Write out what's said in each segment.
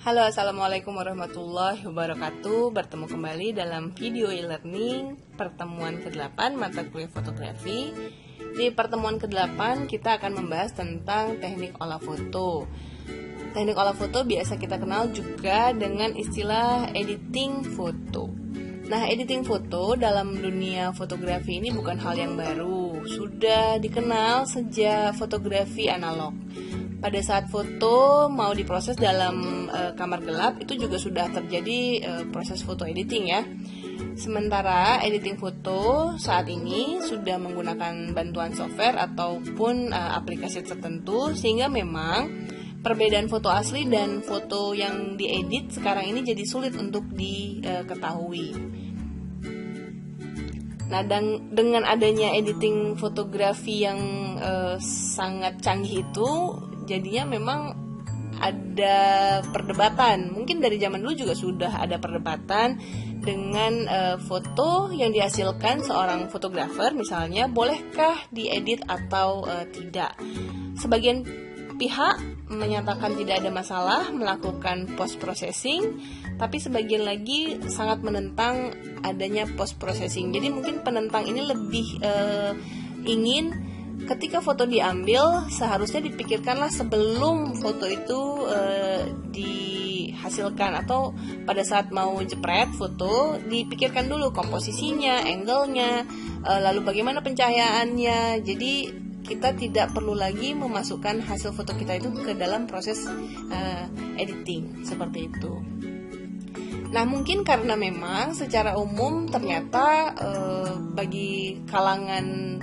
Halo, assalamualaikum warahmatullahi wabarakatuh. Bertemu kembali dalam video e-learning pertemuan ke-8 mata kuliah fotografi. Di pertemuan ke-8 kita akan membahas tentang teknik olah foto. Teknik olah foto biasa kita kenal juga dengan istilah editing foto. Nah, editing foto dalam dunia fotografi ini bukan hal yang baru, sudah dikenal sejak fotografi analog. Pada saat foto mau diproses dalam kamar gelap, itu juga sudah terjadi proses foto editing ya. Sementara editing foto saat ini sudah menggunakan bantuan software ataupun aplikasi tertentu, sehingga memang perbedaan foto asli dan foto yang diedit sekarang ini jadi sulit untuk diketahui. Nah, dan dengan adanya editing fotografi yang sangat canggih itu, jadinya memang ada perdebatan. Mungkin dari zaman dulu juga sudah ada perdebatan dengan foto yang dihasilkan seorang fotografer, misalnya bolehkah diedit atau tidak. Sebagian pihak menyatakan tidak ada masalah melakukan post processing, tapi sebagian lagi sangat menentang adanya post processing. Jadi mungkin penentang ini lebih ingin ketika foto diambil seharusnya dipikirkanlah sebelum foto itu dihasilkan, atau pada saat mau jepret foto dipikirkan dulu komposisinya, angle-nya, lalu bagaimana pencahayaannya. Jadi kita tidak perlu lagi memasukkan hasil foto kita itu ke dalam proses editing seperti itu. Nah, mungkin karena memang secara umum ternyata bagi kalangan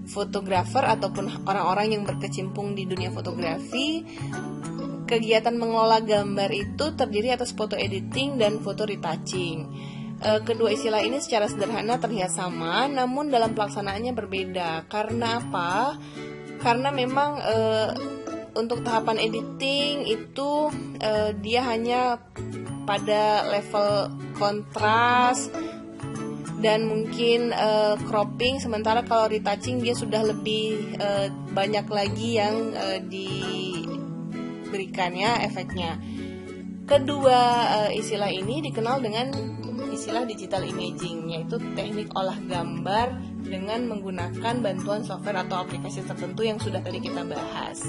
fotografer ataupun orang-orang yang berkecimpung di dunia fotografi, kegiatan mengelola gambar itu terdiri atas foto editing dan foto retouching. Kedua istilah ini secara sederhana terlihat sama, namun dalam pelaksanaannya berbeda. Karena apa? Karena memang untuk tahapan editing itu dia hanya pada level kontras dan mungkin cropping, sementara kalau retouching dia sudah lebih banyak lagi yang diberikannya efeknya. Kedua istilah ini dikenal dengan istilah digital imaging, yaitu teknik olah gambar dengan menggunakan bantuan software atau aplikasi tertentu yang sudah tadi kita bahas.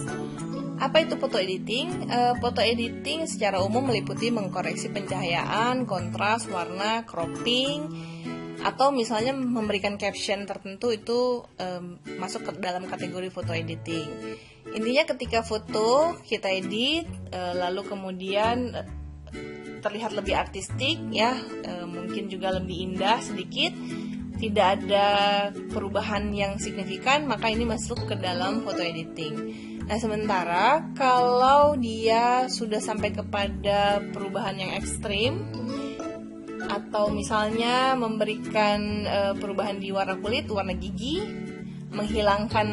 Apa itu foto editing? Foto editing secara umum meliputi mengkoreksi pencahayaan, kontras, warna, cropping, atau misalnya memberikan caption tertentu, itu masuk ke dalam kategori foto editing. Intinya ketika foto kita edit lalu kemudian terlihat lebih artistik ya, mungkin juga lebih indah sedikit, tidak ada perubahan yang signifikan, maka ini masuk ke dalam foto editing. Nah, sementara kalau dia sudah sampai kepada perubahan yang ekstrim, atau misalnya memberikan perubahan di warna kulit, warna gigi, menghilangkan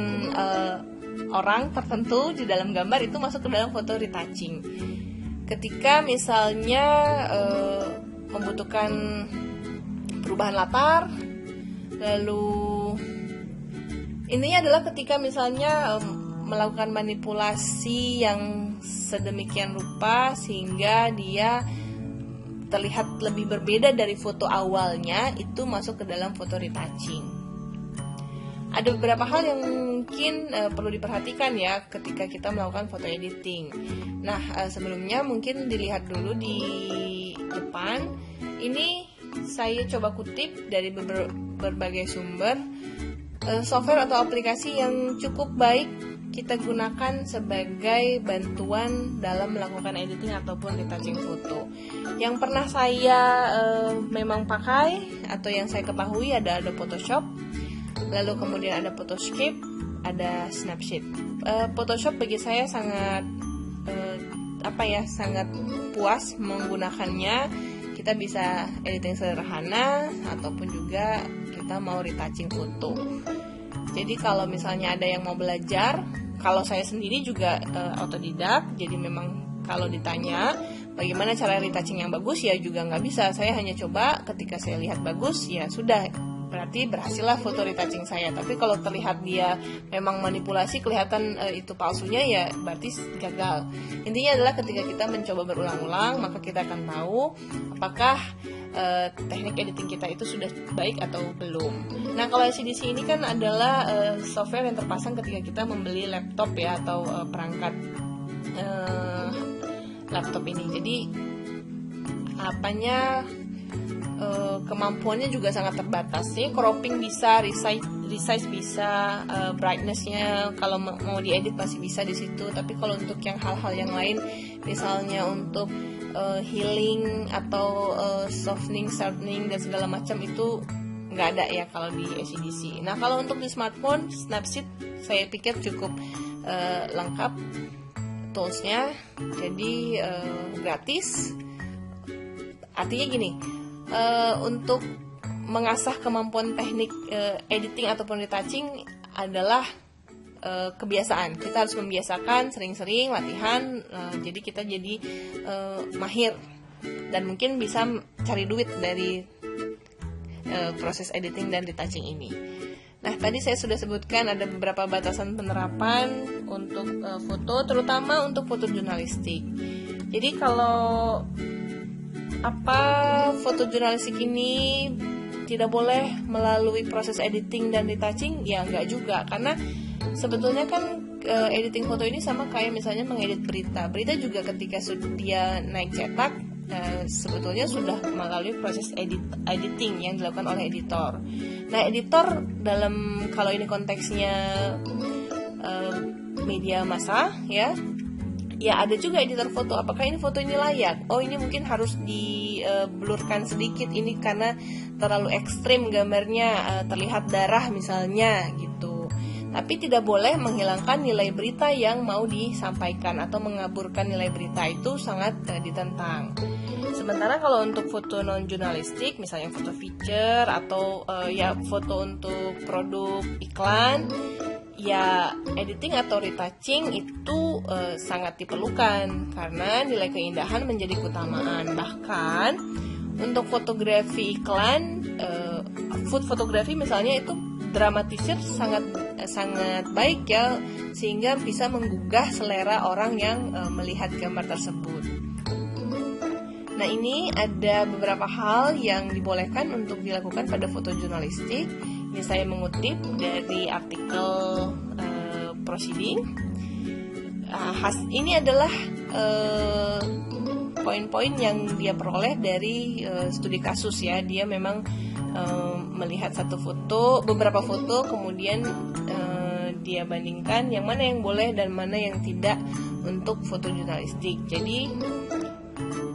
orang tertentu di dalam gambar, itu masuk ke dalam foto retouching. Ketika misalnya membutuhkan perubahan latar, lalu intinya adalah ketika misalnya melakukan manipulasi yang sedemikian rupa sehingga dia terlihat lebih berbeda dari foto awalnya, itu masuk ke dalam foto retouching. Ada beberapa hal yang mungkin perlu diperhatikan ya ketika kita melakukan foto editing. Nah, sebelumnya mungkin dilihat dulu di depan. Ini saya coba kutip dari berbagai sumber software atau aplikasi yang cukup baik kita gunakan sebagai bantuan dalam melakukan editing ataupun retouching foto. Yang pernah saya memang pakai atau yang saya ketahui ada Photoshop, lalu kemudian ada Photoscape, ada Snapseed. Photoshop bagi saya sangat sangat puas menggunakannya. Kita bisa editing sederhana ataupun juga kita mau retouching foto. Jadi kalau misalnya ada yang mau belajar, kalau saya sendiri juga otodidak, jadi memang kalau ditanya bagaimana cara retouching yang bagus, ya juga nggak bisa. Saya hanya coba, ketika saya lihat bagus, ya sudah, berarti berhasillah foto retouching saya. Tapi kalau terlihat dia memang manipulasi, kelihatan itu palsunya, ya berarti gagal. Intinya adalah ketika kita mencoba berulang-ulang, maka kita akan tahu apakah teknik editing kita itu sudah baik atau belum. Nah, kalau LCDC ini kan adalah software yang terpasang ketika kita membeli laptop ya, atau perangkat laptop ini. Jadi kemampuannya juga sangat terbatas sih. Cropping bisa, resize bisa, brightness-nya kalau mau diedit masih bisa di situ. Tapi kalau untuk yang hal-hal yang lain, misalnya untuk healing atau softening, sharpening dan segala macam, itu nggak ada ya kalau di LCDC. Nah, kalau untuk di smartphone, Snapseed saya pikir cukup lengkap toolsnya, jadi gratis. Artinya gini, untuk mengasah kemampuan teknik editing ataupun retouching adalah kebiasaan. Kita harus membiasakan, sering-sering latihan, jadi kita jadi mahir dan mungkin bisa cari duit dari proses editing dan retouching ini. Nah, tadi saya sudah sebutkan ada beberapa batasan penerapan untuk foto, terutama untuk foto jurnalistik. Jadi kalau foto jurnalistik ini tidak boleh melalui proses editing dan retouching, ya enggak juga, karena sebetulnya kan editing foto ini sama kayak misalnya mengedit berita. Berita juga ketika dia naik cetak, sebetulnya sudah melalui proses editing yang dilakukan oleh editor. Nah, editor kalau ini konteksnya media massa ya ada juga editor foto. Apakah ini foto ini layak? Oh, ini mungkin harus di-blurkan sedikit ini karena terlalu ekstrim gambarnya, terlihat darah misalnya gitu. Tapi tidak boleh menghilangkan nilai berita yang mau disampaikan atau mengaburkan nilai berita, itu sangat ditentang. Sementara kalau untuk foto non jurnalistik, misalnya foto feature atau foto untuk produk iklan, ya editing atau retouching itu sangat diperlukan karena nilai keindahan menjadi keutamaan. Bahkan untuk fotografi iklan, food fotografi misalnya, itu dramatisir sangat baik ya, sehingga bisa menggugah selera orang yang melihat gambar tersebut. Nah, ini ada beberapa hal yang dibolehkan untuk dilakukan pada foto jurnalistik. Ini saya mengutip dari artikel Proceeding. Ini adalah poin-poin yang dia peroleh dari studi kasus ya. Dia memang melihat beberapa foto, kemudian dia bandingkan yang mana yang boleh dan mana yang tidak untuk foto jurnalistik. Jadi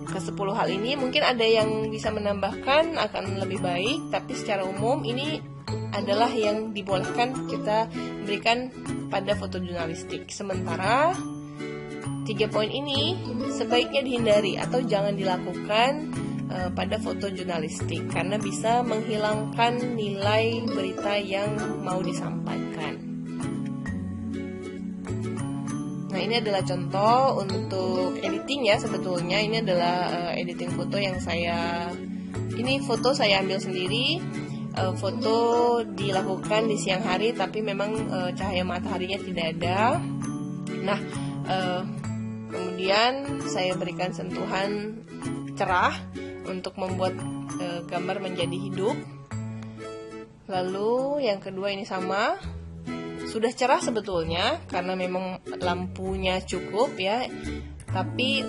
ke-10 hal ini mungkin ada yang bisa menambahkan akan lebih baik, tapi secara umum ini adalah yang dibolehkan kita berikan pada foto jurnalistik. Sementara 3 poin ini sebaiknya dihindari atau jangan dilakukan pada foto jurnalistik karena bisa menghilangkan nilai berita yang mau disampaikan. Nah, ini adalah contoh untuk editing ya. Sebetulnya ini adalah editing foto yang ini foto saya ambil sendiri. Foto dilakukan di siang hari, tapi memang cahaya mataharinya tidak ada. Nah, kemudian saya berikan sentuhan cerah untuk membuat gambar menjadi hidup. Lalu yang kedua ini sama, sudah cerah sebetulnya karena memang lampunya cukup ya, tapi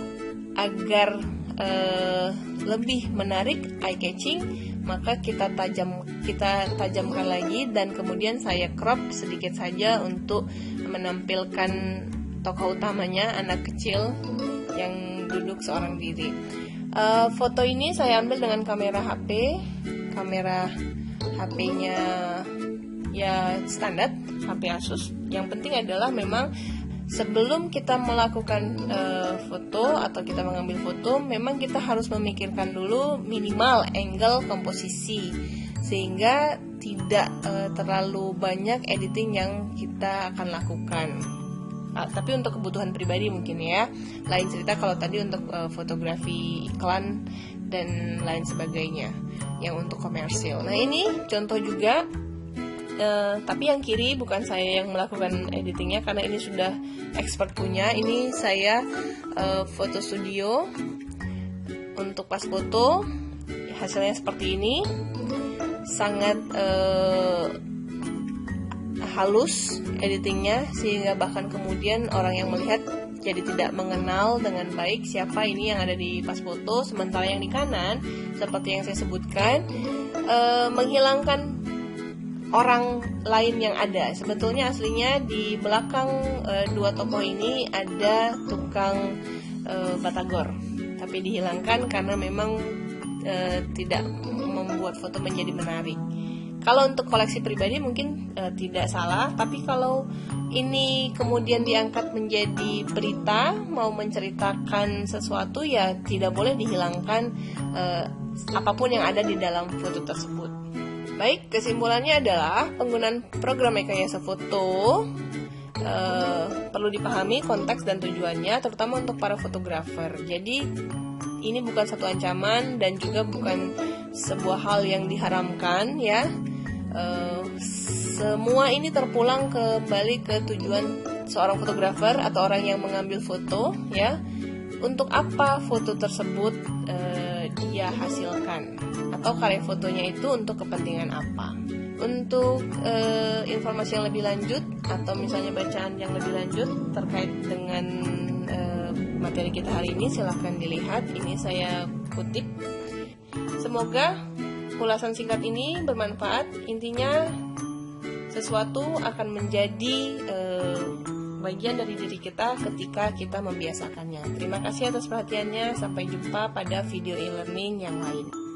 agar lebih menarik, eye catching, maka kita tajamkan lagi, dan kemudian saya crop sedikit saja untuk menampilkan tokoh utamanya, anak kecil yang duduk seorang diri. Foto ini saya ambil dengan kamera HP-nya ya standar, HP Asus. Yang penting adalah memang sebelum kita melakukan foto atau kita mengambil foto, memang kita harus memikirkan dulu minimal angle komposisi, sehingga tidak terlalu banyak editing yang kita akan lakukan. Tapi untuk kebutuhan pribadi mungkin ya. Lain cerita kalau tadi untuk fotografi iklan dan lain sebagainya yang untuk komersil. Nah, ini contoh juga, tapi yang kiri bukan saya yang melakukan editingnya karena ini sudah expert punya. Ini saya foto studio untuk pas foto, hasilnya seperti ini, sangat halus editingnya sehingga bahkan kemudian orang yang melihat jadi tidak mengenal dengan baik siapa ini yang ada di pas foto. Sementara yang di kanan, seperti yang saya sebutkan, menghilangkan orang lain yang ada. Sebetulnya aslinya di belakang dua tokoh ini ada tukang batagor, tapi dihilangkan karena memang tidak membuat foto menjadi menarik. Kalau untuk koleksi pribadi mungkin tidak salah, tapi kalau ini kemudian diangkat menjadi berita, mau menceritakan sesuatu, ya tidak boleh dihilangkan apapun yang ada di dalam foto tersebut. Baik, kesimpulannya adalah penggunaan program Rekayasa Foto perlu dipahami konteks dan tujuannya, terutama untuk para fotografer. Jadi ini bukan satu ancaman dan juga bukan sebuah hal yang diharamkan, ya. Semua ini terpulang kembali ke tujuan seorang fotografer atau orang yang mengambil foto, ya. Untuk apa foto tersebut dia hasilkan, atau karya fotonya itu untuk kepentingan apa. Untuk informasi yang lebih lanjut atau misalnya bacaan yang lebih lanjut terkait dengan materi kita hari ini, silahkan dilihat. Ini saya kutip. Semoga ulasan singkat ini bermanfaat. Intinya sesuatu akan menjadi bagian dari diri kita ketika kita membiasakannya. Terima kasih atas perhatiannya. Sampai jumpa pada video e-learning yang lain.